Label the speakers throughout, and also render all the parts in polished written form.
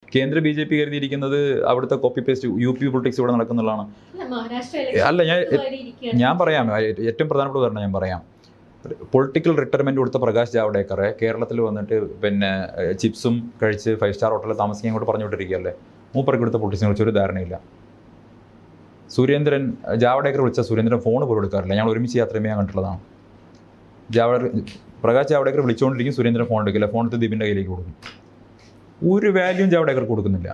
Speaker 1: കേന്ദ്ര BJP കരുതിയിരിക്കുന്നത് അവിടുത്തെ copy paste UP politics ഇവിടെ നടക്കുന്നുള്ളതാണ്. അല്ല, ഞാൻ പറയാം, ഏറ്റവും പ്രധാനപ്പെട്ട കാരണം ഞാൻ പറയാം. പൊളിറ്റിക്കൽ റിട്ടയർമെൻറ്റ് കൊടുത്ത പ്രകാശ് ജാവ്ദേക്കറെ കേരളത്തിൽ വന്നിട്ട് പിന്നെ ചിപ്സും കഴിച്ച് 5 സ്റ്റാർ ഹോട്ടലിൽ താമസിക്കാൻ ഇങ്ങോട്ട് പറഞ്ഞു വിട്ടിരിക്കുകയല്ലേ. മൂപ്പർക്ക് കൊടുത്ത പൊളിറ്റിക്സിനെ കുറിച്ച് ഒരു ധാരണയില്ല. ജാവ്ദേക്കർ വിളിച്ച സുരേന്ദ്രൻ ഫോൺ പോലും എടുക്കാറില്ല. ഞങ്ങൾ ഒരുമിച്ച് യാത്ര ചെയ്യാൻ കണ്ടിട്ടുള്ളതാണ്. പ്രകാശ് ജാവ്ദേക്കർ വിളിച്ചുകൊണ്ടിരിക്കും, സുരേന്ദ്രൻ ഫോൺ എടുക്കില്ല. ഫോൺ എടുത്ത് ദീപിൻ്റെ കയ്യിലേക്ക് കൊടുക്കും. ഒരു വാല്യൂം ജാവ്ദേക്കർ കൊടുക്കുന്നില്ല.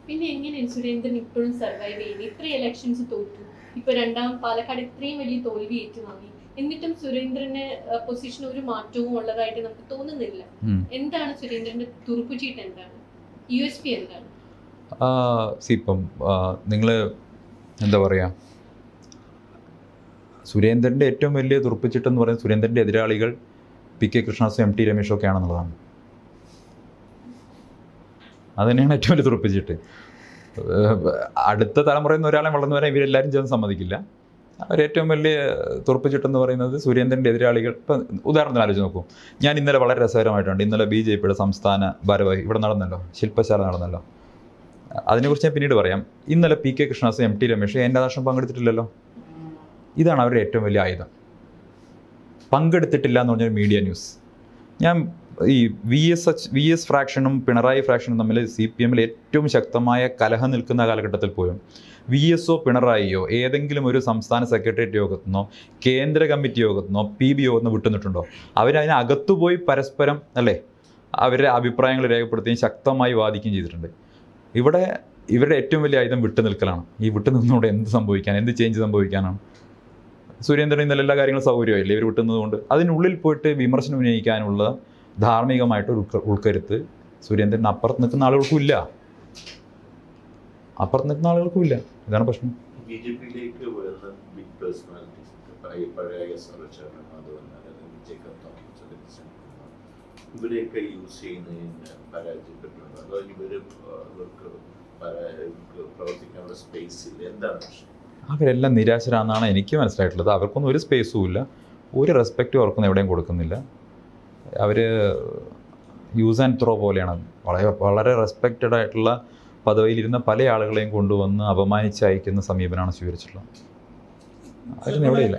Speaker 2: പിന്നെ എങ്ങനെയാണ് സുരേന്ദ്രൻ ഇപ്പോഴും സർവൈവ് ചെയ്യുന്നത്? ഇത്രയും ഇലക്ഷൻസ് തോറ്റു, ഇപ്പൊ രണ്ടാം പാലക്കാട് ഇത്രയും വലിയ തോൽവി ഏറ്റുവാങ്ങി, എന്നിട്ടും സുരേന്ദ്രന് പൊസിഷൻ ഒരു മാറ്റവും ഉള്ളതായിട്ട് നമുക്ക് തോന്നുന്നില്ല. എന്താണ് സുരേന്ദ്രന്റെ തുറുപ്പുചീട്ട്? എന്താണ് USP? എന്താണ്?
Speaker 1: ഇപ്പം നിങ്ങൾ എന്താ പറയുക, സുരേന്ദ്രൻ്റെ ഏറ്റവും വലിയ തുറുപ്പുചീട്ടെന്ന് പറയുന്നത് സുരേന്ദ്രൻ്റെ എതിരാളികൾ PK കൃഷ്ണദാസും MT രമേശും ഒക്കെ ആണെന്നുള്ളതാണ്. അത് തന്നെയാണ് ഏറ്റവും വലിയ തുറപ്പിച്ചിട്ട്. അടുത്ത തലമുറയിൽ നിന്ന് ഒരാളെ വളർന്നു വരാൻ ഇവരെല്ലാവരും ചേർന്ന് സമ്മതിക്കില്ല. അവരേറ്റവും വലിയ തുറപ്പിച്ചിട്ടെന്ന് പറയുന്നത് സുരേന്ദ്രൻ്റെ എതിരാളികൾ. ഇപ്പം ഉദാഹരണത്തിന് ആലോചിച്ച് നോക്കൂ. ഞാൻ ഇന്നലെ വളരെ രസകരമായിട്ടുണ്ട്, ഇന്നലെ BJPയുടെ സംസ്ഥാന ഭാരവാഹി ഇവിടെ നടന്നല്ലോ, ശില്പശാല നടന്നല്ലോ. അതിനെക്കുറിച്ച് ഞാൻ പിന്നീട് പറയാം. ഇന്നലെ PK കൃഷ്ണദാസും MT രമേശും എൻ്റെ ആദർശം പങ്കെടുത്തിട്ടില്ലല്ലോ. ഇതാണ് അവരുടെ ഏറ്റവും വലിയ ആയുധം. പങ്കെടുത്തിട്ടില്ല എന്ന് പറഞ്ഞൊരു മീഡിയ ന്യൂസ്. ഞാൻ ഈ VS ഫ്രാക്ഷനും പിണറായി ഫ്രാക്ഷനും തമ്മിൽ CPM ഏറ്റവും ശക്തമായ കലഹം നിൽക്കുന്ന കാലഘട്ടത്തിൽ പോലും VSO പിണറായിയോ ഏതെങ്കിലും ഒരു സംസ്ഥാന സെക്രട്ടേറിയറ്റ് യോഗത്തിനോ കേന്ദ്ര കമ്മിറ്റി യോഗത്തിനോ PB യോഗത്തിനോ വിട്ടുനിന്നിട്ടുണ്ടോ? അവരതിനകത്തുപോയി പരസ്പരം അല്ലേ അവരുടെ അഭിപ്രായങ്ങൾ രേഖപ്പെടുത്തുകയും ശക്തമായി വാദിക്കുകയും ചെയ്തിട്ടുണ്ട്. ഇവിടെ ഇവരുടെ ഏറ്റവും വലിയ ആയുധം വിട്ടു നിൽക്കലാണ്. ഈ വിട്ടു നിന്നുകൊണ്ട് എന്ത് സംഭവിക്കാൻ, എന്ത് ചേഞ്ച് സംഭവിക്കാനാണ്? സുരേന്ദ്രൻ ഇന്നലെ എല്ലാ കാര്യങ്ങളും സൗകര്യമായില്ലേ ഇവർ വിട്ടുന്നതുകൊണ്ട്? അതിനുള്ളിൽ പോയിട്ട് വിമർശനം ഉന്നയിക്കാനുള്ള ധാർമ്മികമായിട്ടൊരു ഉൾക്കരുത്ത് സുരേന്ദ്രൻ അപ്പുറത്ത് നിൽക്കുന്ന ആളുകൾക്കും ഇല്ല. ഇതാണ് പ്രശ്നം.
Speaker 3: BJPയിലേക്ക് വരുന്ന ബിഗ് പേഴ്സണാലിറ്റീസ്, പഴയ ഇവരെയൊക്കെ യൂസ് ചെയ്യുന്നതിന് പരാജയപ്പെട്ടിട്ടുണ്ട്. അതോ ഇവർക്ക് പ്രവർത്തിക്കാനുള്ള സ്പേസ് ഇല്ല? എന്താണ് പ്രശ്നം?
Speaker 1: അവരെല്ലാം നിരാശരാണെന്നാണ് എനിക്ക് മനസ്സിലായിട്ടുള്ളത്. അവർക്കൊന്നും ഒരു സ്പേസും ഇല്ല, ഒരു റെസ്പെക്റ്റും അവർക്കൊന്നും എവിടെയും കൊടുക്കുന്നില്ല. അവർ യൂസ് ആൻഡ് ത്രോ പോലെയാണ്. വളരെ റെസ്പെക്റ്റഡ് ആയിട്ടുള്ള പദവിയിലിരുന്ന പല ആളുകളെയും കൊണ്ടുവന്ന് അപമാനിച്ച് അയക്കുന്ന സമീപനമാണ് സ്വീകരിച്ചിട്ടുള്ളത്. അതിന് എവിടെയില്ല.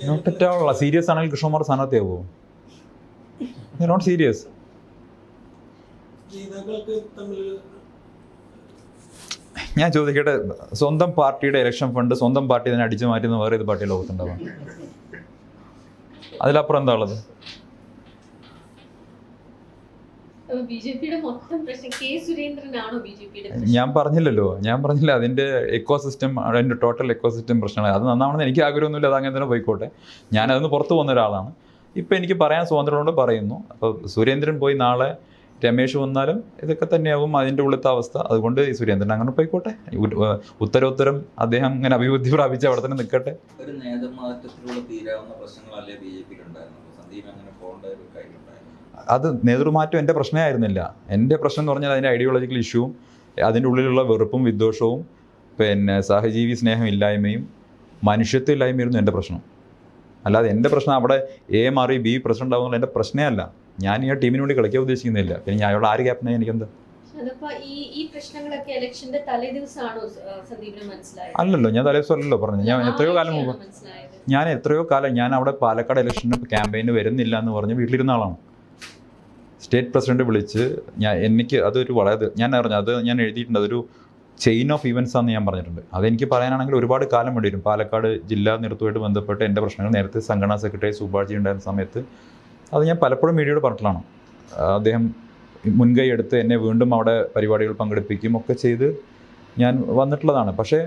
Speaker 1: Not at all. സീരിയസ് ആണെങ്കിൽ കൃഷ്ണകുമാർ സ്ഥാനാർത്ഥിയാവോ? Not serious. ഞാൻ ചോദിക്കട്ടെ, സ്വന്തം പാർട്ടിയുടെ ഇലക്ഷൻ ഫണ്ട് സ്വന്തം പാർട്ടി തന്നെ അടിച്ചു മാറ്റുന്ന വേറെ ഏത് പാർട്ടി ലോകത്തുണ്ടാവാം? അതിലപ്പുറം എന്താ ഉള്ളത്? ഞാൻ പറഞ്ഞില്ല അതിൻ്റെ എക്കോസിസ്റ്റം, അതിൻ്റെ ടോട്ടൽ എക്കോസിസ്റ്റം പ്രശ്നമാണ്. അത് നന്നാവണമെന്ന് എനിക്ക് ആഗ്രഹമൊന്നുമില്ല, അത് അങ്ങനെ തന്നെ പോയിക്കോട്ടെ. ഞാനതൊന്ന് പുറത്തു പോകുന്ന ഒരാളാണ്. ഇപ്പം എനിക്ക് പറയാൻ സ്വാതന്ത്ര്യമുണ്ട്, പറയുന്നു. അപ്പോൾ സുരേന്ദ്രൻ പോയി നാളെ രമേശ് വന്നാലും ഇതൊക്കെ തന്നെയാവും അതിൻ്റെ ഉള്ളത്തെ അവസ്ഥ. അതുകൊണ്ട് ഈ സുരേന്ദ്രൻ അങ്ങനെ പോയിക്കോട്ടെ. ഉത്തരോത്തരം അദ്ദേഹം ഇങ്ങനെ അഭിവൃദ്ധി പ്രാപിച്ച് അവിടെ തന്നെ നിൽക്കട്ടെ.
Speaker 4: ഒരു നേതൃമാറ്റത്തിലൂടെ തീരാവുന്ന പ്രശ്നങ്ങളല്ലേ BJPയിൽ ഉണ്ടായിരുന്നത്? സന്ദീപ് അങ്ങനെ പോകേണ്ട ഒരു കാര്യമുണ്ടായിരുന്നു?
Speaker 1: അത് നേതൃമാറ്റം എൻ്റെ പ്രശ്നമായിരുന്നില്ല. എൻ്റെ പ്രശ്നം എന്ന് പറഞ്ഞാൽ അതിൻ്റെ ഐഡിയോളജിക്കൽ ഇഷ്യൂവും അതിൻ്റെ ഉള്ളിലുള്ള വെറുപ്പും വിദ്വേഷവും പിന്നെ സഹജീവി സ്നേഹമില്ലായ്മയും മനുഷ്യത്വമില്ലായ്മയായിരുന്നു എൻ്റെ പ്രശ്നം. അല്ലാതെ എൻ്റെ പ്രശ്നം അവിടെ A മാറി B പ്രസിഡന്റ് ആവുന്നുള്ള എൻ്റെ പ്രശ്നമേ അല്ല. ഞാൻ ഈ ടീമിന് വേണ്ടി കളിക്കാൻ ഉദ്ദേശിക്കുന്നില്ല. പിന്നെ ഞാൻ അവിടെ ആര് ക്യാപ്റ്റനായി എനിക്കെന്താ? അല്ലല്ലോ, ഞാൻ തലേദിവസം അല്ലല്ലോ പറഞ്ഞു. ഞാൻ എത്രയോ കാലം ഞാൻ അവിടെ പാലക്കാട് ഇലക്ഷന് ക്യാമ്പയിന് വരുന്നില്ല എന്ന് പറഞ്ഞ് വീട്ടിലിരുന്ന ആളാണ്. സ്റ്റേറ്റ് പ്രസിഡന്റ് വിളിച്ച് എനിക്ക് അതൊരു വളരെ ഞാൻ എഴുതിയിട്ടുണ്ട്, അതൊരു ചെയിൻ ഓഫ് ഇവൻസ് ആണെന്ന് ഞാൻ പറഞ്ഞിട്ടുണ്ട്. അതെനിക്ക് പറയാനാണെങ്കിൽ ഒരുപാട് കാലം വേണ്ടി വരും. പാലക്കാട് ജില്ലാ നേതൃത്വമായിട്ട് ബന്ധപ്പെട്ട് എൻ്റെ പ്രശ്നങ്ങൾ നേരത്തെ സംഘടനാ സെക്രട്ടറി സുഭാഷി ഉണ്ടായിരുന്ന സമയത്ത് അത് ഞാൻ പലപ്പോഴും മീഡിയയോട് പറഞ്ഞിട്ടുള്ളതാണ്. അദ്ദേഹം മുൻകൈ എടുത്ത് എന്നെ വീണ്ടും അവിടെ പരിപാടികൾ പങ്കെടുപ്പിക്കുകയും ഒക്കെ ചെയ്ത് ഞാൻ വന്നിട്ടുള്ളതാണ്. പക്ഷേ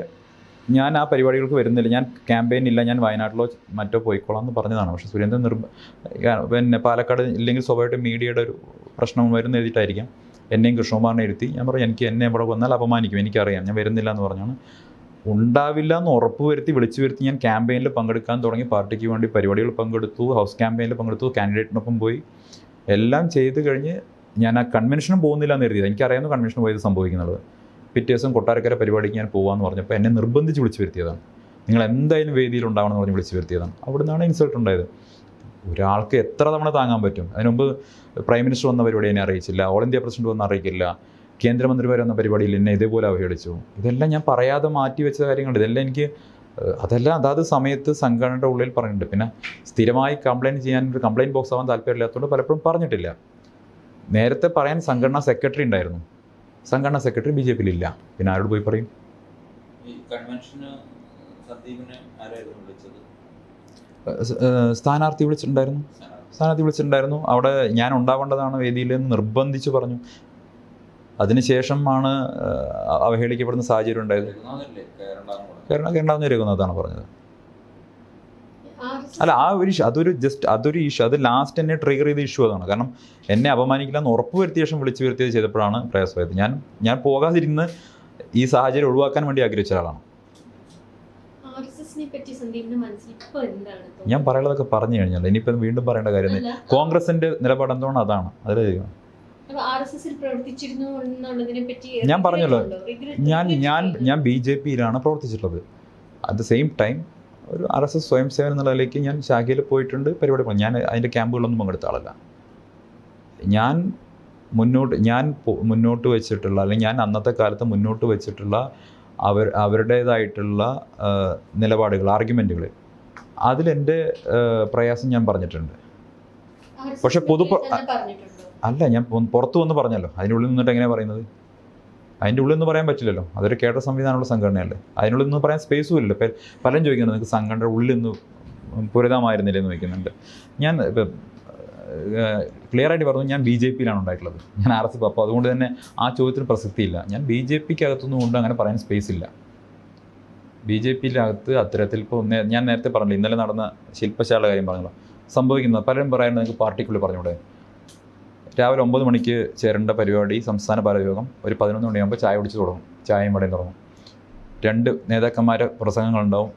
Speaker 1: ഞാൻ ആ പരിപാടികൾക്ക് വരുന്നില്ല, ഞാൻ ക്യാമ്പയിനില്ല, ഞാൻ വയനാട്ടിലോ മറ്റോ പോയിക്കോളാം എന്ന് പറഞ്ഞതാണ്. പക്ഷേ സുരേന്ദ്രൻ പിന്നെ പാലക്കാട് ഇല്ലെങ്കിൽ സ്വാഭാവികമായിട്ടും മീഡിയയുടെ ഒരു പ്രശ്നം വരുന്ന എഴുതിയിട്ടായിരിക്കാം എന്നെയും കൃഷ്ണകുമാറിനെ ഇരുത്തി. ഞാൻ പറഞ്ഞു എന്നെ ഇവിടെ വന്നാൽ അപമാനിക്കും, എനിക്കറിയാം, ഞാൻ വരുന്നില്ല എന്ന് പറഞ്ഞാണ്. ഉണ്ടാവില്ല എന്ന് ഉറപ്പ് വിളിച്ചു വരുത്തി ഞാൻ ക്യാമ്പയിനിൽ പങ്കെടുക്കാൻ തുടങ്ങി. പാർട്ടിക്ക് വേണ്ടി പരിപാടികൾ പങ്കെടുത്തു, ഹൗസ് ക്യാമ്പയിനിൽ പങ്കെടുത്തു, കാൻഡിഡേറ്റിനൊപ്പം പോയി, എല്ലാം ചെയ്ത് കഴിഞ്ഞ് ഞാൻ ആ കൺവെൻഷനും പോകുന്നില്ല എന്ന് എഴുതിയത്. എനിക്കറിയാവുന്ന കൺവെൻഷൻ പോയത് സംഭവിക്കുന്നത്. പിറ്റേ ദിവസം കൊട്ടാരക്കര പരിപാടിക്ക് ഞാൻ പോകാമെന്ന് പറഞ്ഞപ്പോൾ എന്നെ നിർബന്ധിച്ച് വിളിച്ചു വരുത്തിയതാണ്. നിങ്ങൾ എന്തായാലും വേദിയിൽ ഉണ്ടാവണമെന്ന് പറഞ്ഞ് വിളിച്ചു വരുത്തിയതാണ്. അവിടെ നിന്നാണ് ഇൻസൾട്ട് ഉണ്ടായത്. ഒരാൾക്ക് എത്ര തവണ താങ്ങാൻ പറ്റും? അതിന് മുമ്പ് പ്രൈം മിനിസ്റ്റർ വന്ന പരിപാടി എന്നെ അറിയിച്ചില്ല, ഓൾ ഇന്ത്യ പ്രസിഡന്റ് വന്ന് അറിയിക്കില്ല, കേന്ദ്രമന്ത്രിമാർ വന്ന പരിപാടിയിൽ എന്നെ ഇതേപോലെ അവഹേളിച്ചു. ഇതെല്ലാം ഞാൻ പറയാതെ മാറ്റി വെച്ച കാര്യങ്ങൾ. ഇതെല്ലാം എനിക്ക് അതെല്ലാം അതാത് സമയത്ത് സംഘടനയുടെ ഉള്ളിൽ പറഞ്ഞിട്ടുണ്ട്. പിന്നെ സ്ഥിരമായി കംപ്ലയിൻറ്റ് ചെയ്യാൻ ഒരു കംപ്ലയിൻറ്റ് ബോക്സ് ആവാൻ താല്പര്യമില്ലാത്തതുകൊണ്ട് പലപ്പോഴും പറഞ്ഞിട്ടില്ല. നേരത്തെ പറയാൻ സംഘടനാ സെക്രട്ടറി ഉണ്ടായിരുന്നു. സംഘടനാ സെക്രട്ടറി BJP-യിലില്ല. പിന്നെ ആരോട് പോയി പറയും?
Speaker 4: ഈ കൺവെൻഷന് സന്ദീപിനെ ആരായിരുന്നു വിളിച്ചത്?
Speaker 1: സ്ഥാനാർത്ഥി വിളിച്ചിട്ടുണ്ടായിരുന്നു. അവിടെ ഞാൻ ഉണ്ടാവേണ്ടതാണ് വേദിയിൽ എന്ന് നിർബന്ധിച്ച് പറഞ്ഞു. അതിനുശേഷമാണ് അവഹേളിക്കപ്പെടുന്ന സാഹചര്യം ഉണ്ടായത്. കേരളാന്ന് രഘുനാഥാണ് പറഞ്ഞത്. അല്ല, ആ ഒരു അതൊരു ഇഷ്യൂ, അത് ലാസ്റ്റ് എന്നെ ട്രിഗർ ചെയ്ത ഇഷ്യൂ അതാണ്. കാരണം എന്നെ അപമാനിക്കില്ല എന്ന് ഉറപ്പ് വരുത്തിയ ശേഷം വിളിച്ചു വരുത്തിയത് ചെയ്തപ്പോഴാണ് പ്രയാസമായത്. ഞാൻ പോകാതിരുന്ന് ഈ സാഹചര്യം ഒഴിവാക്കാൻ വേണ്ടി ആഗ്രഹിച്ച ഒരാളാണ്. ഞാൻ പറയുന്നതൊക്കെ പറഞ്ഞു കഴിഞ്ഞാൽ ഇനിയിപ്പം വീണ്ടും പറയേണ്ട കാര്യം കോൺഗ്രസിന്റെ നിലപാട് എന്താണ് അതാണ്. അതിൽ ഞാൻ പറഞ്ഞല്ലോ, ഞാൻ BJP-യിലാണ് പ്രവർത്തിച്ചിട്ടുള്ളത്. അറ്റ് ദ സെയിം ടൈം ഒരു RSS സ്വയം സേവൻ എന്നുള്ള നിലയ്ക്ക് ഞാൻ ശാഖയിൽ പോയിട്ടുണ്ട്, പരിപാടി പോയി. ഞാൻ അതിൻ്റെ ക്യാമ്പുകളൊന്നും പങ്കെടുത്ത ആളല്ല. ഞാൻ മുന്നോട്ട് വെച്ചിട്ടുള്ള, അല്ലെങ്കിൽ ഞാൻ അന്നത്തെ കാലത്ത് മുന്നോട്ട് വെച്ചിട്ടുള്ള അവരുടേതായിട്ടുള്ള നിലപാടുകൾ, ആർഗ്യുമെൻറ്റുകൾ, അതിലെൻ്റെ പ്രയാസം ഞാൻ പറഞ്ഞിട്ടുണ്ട്. പക്ഷെ അല്ല, ഞാൻ പുറത്തു വന്ന് പറഞ്ഞല്ലോ. അതിൻ്റെ ഉള്ളിൽ നിന്നിട്ട് എങ്ങനെയാണ് പറയുന്നത്? അതിൻ്റെ ഉള്ളിൽ നിന്ന് പറയാൻ പറ്റില്ലല്ലോ. അതൊരു കേഡർ സംവിധാനമുള്ള സംഘടനയല്ലേ. അതിനുള്ളിൽ നിന്ന് പറയാൻ സ്പേസും ഇല്ല. പലരും ചോദിക്കുന്നുണ്ട് നിങ്ങൾക്ക് സംഘടനയുടെ ഉള്ളിൽ നിന്ന് പൂരിതമായിരുന്നില്ല എന്ന് ചോദിക്കുന്നുണ്ട്. ഞാൻ ക്ലിയറായിട്ട് പറഞ്ഞു, ഞാൻ BJP-യിലാണ് ഉണ്ടായിട്ടുള്ളത്. ഞാൻ RSS. അപ്പോൾ അതുകൊണ്ട് തന്നെ ആ ചോദ്യത്തിന് പ്രസക്തിയില്ല. ഞാൻ BJP-ക്കകത്തുനിന്ന് കൊണ്ട് അങ്ങനെ പറയാൻ സ്പേസ് ഇല്ല. BJP-യിലകത്ത് അത്തരത്തിൽ ഇപ്പോൾ ഞാൻ നേരത്തെ പറഞ്ഞില്ല, ഇന്നലെ നടന്ന ശില്പശാല കാര്യം പറഞ്ഞല്ലോ, സംഭവിക്കുന്നത് പലരും പറയുന്നത് നിങ്ങൾക്ക് പാർട്ടിക്കുള്ളിൽ പറഞ്ഞൂടെ. രാവിലെ 9 മണിക്ക് ചേരേണ്ട പരിപാടി സംസ്ഥാന ബാലയോഗം ഒരു 11 മണിയാകുമ്പോൾ ചായ കുടിച്ച് തുടങ്ങും, ചായയും വടയും തുടങ്ങും. 2 നേതാക്കന്മാരെ പ്രസംഗങ്ങളുണ്ടാവും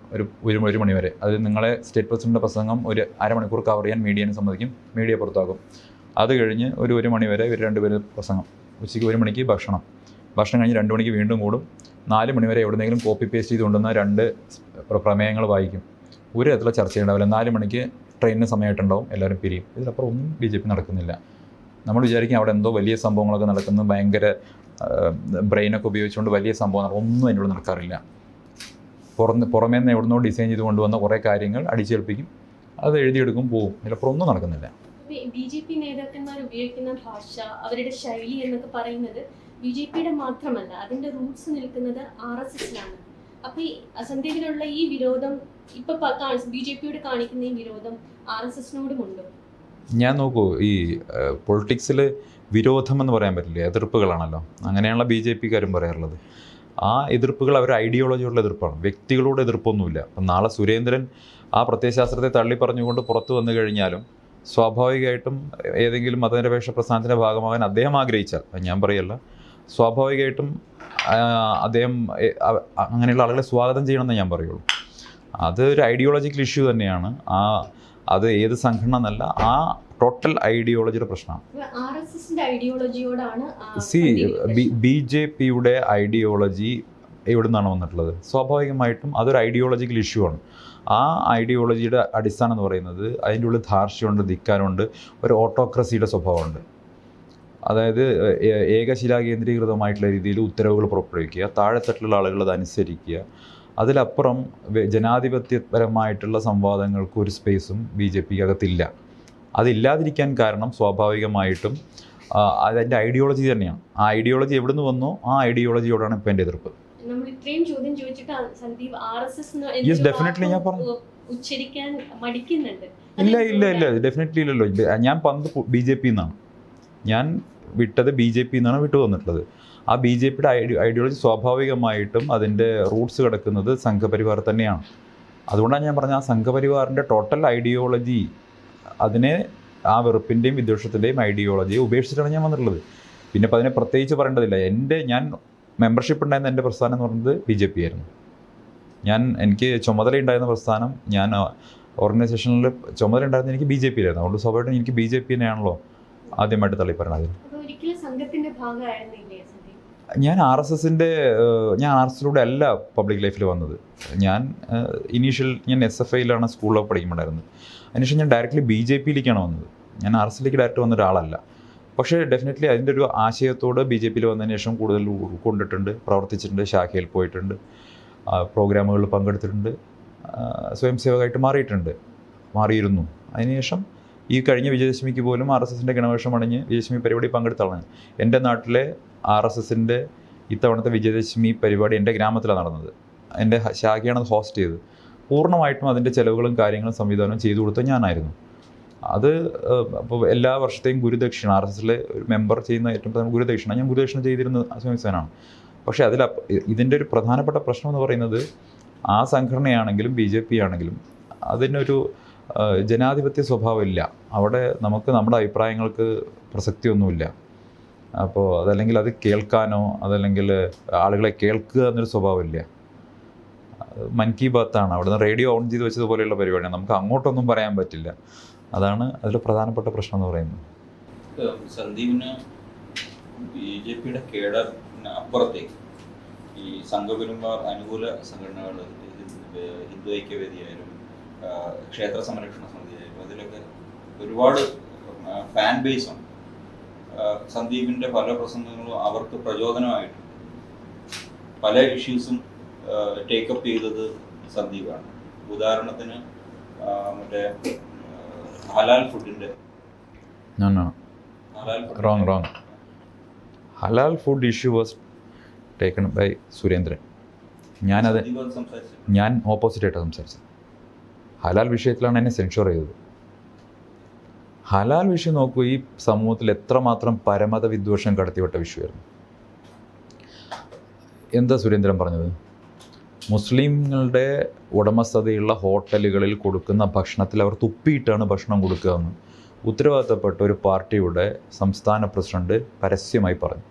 Speaker 1: ഒരു മണി വരെ. അത് നിങ്ങളെ സ്റ്റേറ്റ് പ്രസിഡന്റ് പ്രസംഗം ഒരു അരമണിക്കൂർ കവർ ചെയ്യാൻ മീഡിയനെ സമ്മതിക്കും, മീഡിയ പുറത്താക്കും. അത് കഴിഞ്ഞ് ഒരു മണി വരെ ഇവർ 2 പേര് പ്രസംഗം. ഉച്ചയ്ക്ക് 1 മണിക്ക് ഭക്ഷണം കഴിഞ്ഞ് 2 മണിക്ക് വീണ്ടും കൂടും. 4 മണി വരെ എവിടെയെങ്കിലും കോപ്പി പേസ്റ്റ് ചെയ്ത് കൊണ്ടുവന്ന 2 പ്രമേയങ്ങൾ വായിക്കും. ഒരു തരത്തിലുള്ള ചർച്ചയുണ്ടാവില്ല. 4 മണിക്ക് ട്രെയിനിന് സമയമായിട്ടുണ്ടാവും, എല്ലാവരും പിരിയും. ഇതിലപ്പുറം ഒന്നും BJP നടക്കുന്നില്ല. നമ്മൾ വിചാരിക്കും അവിടെ എന്തോ വലിയ സംഭവങ്ങളൊക്കെ നടക്കുന്നു, ഭയങ്കര ബ്രെയിനൊക്കെ ഉപയോഗിച്ചുകൊണ്ട് വലിയ സംഭവം, ഒന്നും അതിനുള്ള നടക്കാറില്ല. പുറമേ നിന്ന് എവിടുന്നോ ഡിസൈൻ ചെയ്ത് കൊണ്ടുവന്ന കുറേ കാര്യങ്ങൾ അടിച്ചേൽപ്പിക്കും, അത് എഴുതിയെടുക്കും, പോവും. ഇതിലപ്പുറം ഒന്നും നടക്കുന്നില്ല.
Speaker 2: BJP നേതാക്കന്മാർ ഉപയോഗിക്കുന്ന ഭാഷ, അവരുടെ ശൈലി എന്നൊക്കെ പറയുന്നത് BJP-യുടെ മാത്രമല്ല, അതിന്റെ റൂട്ട്സ് നിൽക്കുന്നത് RSS-ലാണ്. അപ്പൊ ഈ സന്ദീപിനുള്ള ഈ വിരോധം ഇപ്പൊ BJP-യോട് കാണിക്കുന്ന ഈ വിരോധം RSS-നോടുമുണ്ടോ?
Speaker 1: ഞാൻ നോക്കൂ, ഈ പൊളിറ്റിക്സിൽ വിരോധം എന്ന് പറയാൻ പറ്റില്ല, എതിർപ്പുകളാണല്ലോ. അങ്ങനെയാണല്ലോ BJP-ക്കാരും പറയാറുള്ളത്. ആ എതിർപ്പുകൾ അവർ ഐഡിയോളജിയോടുള്ള എതിർപ്പാണ്, വ്യക്തികളോട് എതിർപ്പൊന്നുമില്ല. അപ്പം നാളെ സുരേന്ദ്രൻ ആ പ്രത്യയശാസ്ത്രത്തെ തള്ളി പറഞ്ഞുകൊണ്ട് പുറത്തു വന്നു കഴിഞ്ഞാലും സ്വാഭാവികമായിട്ടും ഏതെങ്കിലും മതനിരപേക്ഷ പ്രസ്ഥാനത്തിൻ്റെ ഭാഗമാകാൻ അദ്ദേഹം ആഗ്രഹിച്ചാൽ, ഞാൻ പറയല്ല, സ്വാഭാവികമായിട്ടും അദ്ദേഹം അങ്ങനെയുള്ള ആളുകളെ സ്വാഗതം ചെയ്യണമെന്ന് ഞാൻ പറയുള്ളൂ. അതൊരു ഐഡിയോളജിക്കൽ ഇഷ്യൂ തന്നെയാണ്. അത് ഏത് സംഘടന എന്നല്ല, ആ ടോട്ടൽ ഐഡിയോളജിയുടെ പ്രശ്നമാണ്. BJP-യുടെ ഐഡിയോളജി എവിടെ നിന്നാണ് വന്നിട്ടുള്ളത്? സ്വാഭാവികമായിട്ടും അതൊരു ഐഡിയോളജിക്കൽ ഇഷ്യൂ ആണ്. ആ ഐഡിയോളജിയുടെ അടിസ്ഥാനം എന്ന് പറയുന്നത് അതിൻ്റെ ഉള്ളിൽ ധാർഷ്ട്യമുണ്ട്, ധിക്കാരമുണ്ട്, ഒരു ഓട്ടോക്രസിയുടെ സ്വഭാവമുണ്ട്. അതായത് ഏകശിലാ കേന്ദ്രീകൃതമായിട്ടുള്ള രീതിയിൽ ഉത്തരവുകൾ പുറപ്പെടുവിക്കുക, താഴെത്തട്ടിലുള്ള ആളുകൾ അത് അനുസരിക്കുക. അതിലപ്പുറം ജനാധിപത്യപരമായിട്ടുള്ള സംവാദങ്ങൾക്ക് ഒരു സ്പേസും BJP-ക്കകത്തില്ല. അതില്ലാതിരിക്കാൻ കാരണം സ്വാഭാവികമായിട്ടും അതിൻ്റെ ഐഡിയോളജി തന്നെയാണ്. ആ ഐഡിയോളജി എവിടെ നിന്ന് വന്നോ ആ ഐഡിയോളജിയോടാണ് ഇപ്പം എൻ്റെ എതിർപ്പ്. യെസ്, ഡെഫിനറ്റ്ലി ഞാൻ പറഞ്ഞു. ഇല്ല ഡെഫിനറ്റ്ലി ഇല്ലല്ലോ. ഞാൻ പന്ത് BJP-ന്നാണ്, ഞാൻ വിട്ടത് BJP-ന്നാണ് വിട്ടു തന്നിട്ടുള്ളത്. ആ BJP-യുടെ ഐഡിയോളജി സ്വാഭാവികമായിട്ടും അതിൻ്റെ റൂട്ട്സ് കിടക്കുന്നത് സംഘപരിവാർ തന്നെയാണ്. അതുകൊണ്ടാണ് ഞാൻ പറഞ്ഞ ആ സംഘപരിവാറിൻ്റെ ടോട്ടൽ ഐഡിയോളജി, അതിനെ ആ വെറുപ്പിൻ്റെയും വിദ്വേഷത്തിൻ്റെയും ഐഡിയോളജിയെ ഉപേക്ഷിച്ചിട്ടാണ് ഞാൻ വന്നിട്ടുള്ളത്. പിന്നെ അതിനെ പ്രത്യേകിച്ച് പറയേണ്ടതില്ല. ഞാൻ മെമ്പർഷിപ്പ് ഉണ്ടായിരുന്ന എൻ്റെ പ്രസ്ഥാനം എന്ന് പറയുന്നത് BJP ആയിരുന്നു. എനിക്ക് ചുമതലയുണ്ടായിരുന്ന പ്രസ്ഥാനം, ഞാൻ ഓർഗനൈസേഷനിൽ ചുമതല ഉണ്ടായിരുന്നത് എനിക്ക് BJP-യിലായിരുന്നു. അതുകൊണ്ട് സ്വാഭാവികമായിട്ടും എനിക്ക് BJP-നെയാണല്ലോ ആദ്യമായിട്ട് തള്ളിപ്പറയണത്. ഞാൻ RSS-ലൂടെ അല്ല പബ്ലിക് ലൈഫിൽ വന്നത്. ഞാൻ SFIയിലാണ് സ്കൂളിലൊക്കെ പഠിക്കുമ്പോണ്ടായിരുന്നത്. അതിനുശേഷം ഞാൻ ഡയറക്റ്റ്ലി BJP-യിലേക്കാണ് വന്നത്. ഞാൻ RSSലേക്ക് ഡയറക്റ്റ് വന്ന ഒരാളല്ല. പക്ഷേ ഡെഫിനറ്റ്ലി അതിൻ്റെ ഒരു ആശയത്തോട് BJP-യിൽ വന്നതിന് ശേഷം കൂടുതൽ ഉൾക്കൊണ്ടിട്ടുണ്ട്, പ്രവർത്തിച്ചിട്ടുണ്ട്, ശാഖയിൽ പോയിട്ടുണ്ട്, പ്രോഗ്രാമുകളിൽ പങ്കെടുത്തിട്ടുണ്ട്, സ്വയം സേവകമായിട്ട് മാറിയിരുന്നു. അതിനുശേഷം ഈ കഴിഞ്ഞ വിജയദശമിക്ക് പോലും RSSൻ്റെ ഗണവേഷം അണിഞ്ഞ് വിജയദശമി പരിപാടി പങ്കെടുത്താണ്. എൻ്റെ നാട്ടിലെ RSSൻ്റെ ഇത്തവണത്തെ വിജയദശമി പരിപാടി എൻ്റെ ഗ്രാമത്തിലാണ് നടന്നത്. എൻ്റെ ശാഖയാണ് അത് ഹോസ്റ്റ് ചെയ്തത്. പൂർണ്ണമായിട്ടും അതിൻ്റെ ചിലവുകളും കാര്യങ്ങളും സംവിധാനവും ചെയ്തു കൊടുത്തത് ഞാനായിരുന്നു. അത് അപ്പോൾ എല്ലാ വർഷത്തെയും ഗുരുദക്ഷിണ RSSലെ ഒരു മെമ്പർ ചെയ്യുന്ന ഏറ്റവും പ്രധാന ഗുരുദക്ഷിണ ഞാൻ ഗുരുദക്ഷിണ ചെയ്തിരുന്ന സംസ്ഥാനമാണ്. പക്ഷേ ഇതിൻ്റെ ഒരു പ്രധാനപ്പെട്ട പ്രശ്നം എന്ന് പറയുന്നത് ആ സംഘടനയാണെങ്കിലും BJP ആണെങ്കിലും അതിനൊരു ജനാധിപത്യ സ്വഭാവമില്ല. അവിടെ നമുക്ക് നമ്മുടെ അഭിപ്രായങ്ങൾക്ക് പ്രസക്തിയൊന്നുമില്ല. അപ്പോൾ അതല്ലെങ്കിൽ അത് കേൾക്കാനോ അതല്ലെങ്കിൽ ആളുകളെ കേൾക്കുക എന്നൊരു സ്വഭാവമില്ല. മൻ കി ബാത്താണ്, അവിടുന്ന് റേഡിയോ ഓൺ ചെയ്ത് വെച്ചതുപോലെയുള്ള പരിപാടിയാണ്. നമുക്ക് അങ്ങോട്ടൊന്നും പറയാൻ പറ്റില്ല. അതാണ് അതിൽ പ്രധാനപ്പെട്ട പ്രശ്നം എന്ന് പറയുന്നത്.
Speaker 4: സന്ദീപിന് BJP-യുടെ കേഡറിന് അപ്പുറത്തേക്ക് ഈ സംഘപരിവാർ അനുകൂല സംഘടനകൾ, ഹിന്ദു ഐക്യവേദിയായാലും ക്ഷേത്ര സംരക്ഷണ സമിതിയായാലും അതിലൊക്കെ ഒരുപാട് ഫാൻ ബേസുണ്ട്. സന്ദീപിൻ്റെ പല പ്രസംഗങ്ങളും അവർക്ക് പ്രചോദനമായിട്ടുണ്ട്. പല ഇഷ്യൂസും ടേക്കപ്പ് ചെയ്തത് സന്ദീപാണ്. ഉദാഹരണത്തിന് മറ്റേ ഹലാൽ ഫുഡിൻ്റെ
Speaker 1: halal food issue was taken by Surendran. ഞാൻ ഓപ്പോസിറ്റായിട്ടാണ് സംസാരിച്ചത്. ഹലാൽ വിഷയത്തിലാണ് എന്നെ സെൻഷർ ചെയ്തത്. ഹലാൽ വിഷയം നോക്കൂ, ഈ സമൂഹത്തിൽ എത്രമാത്രം പരമത വിദ്വേഷം കടത്തിവിട്ട വിഷയമായിരുന്നു. എന്താ സുരേന്ദ്രൻ പറഞ്ഞത്? മുസ്ലിങ്ങളുടെ ഉടമസ്ഥതയുള്ള ഹോട്ടലുകളിൽ കൊടുക്കുന്ന ഭക്ഷണത്തിൽ അവർ തുപ്പിയിട്ടാണ് ഭക്ഷണം കൊടുക്കുകയെന്ന് ഉത്തരവാദിത്തപ്പെട്ട ഒരു പാർട്ടിയുടെ സംസ്ഥാന പ്രസിഡന്റ് പരസ്യമായി പറഞ്ഞു.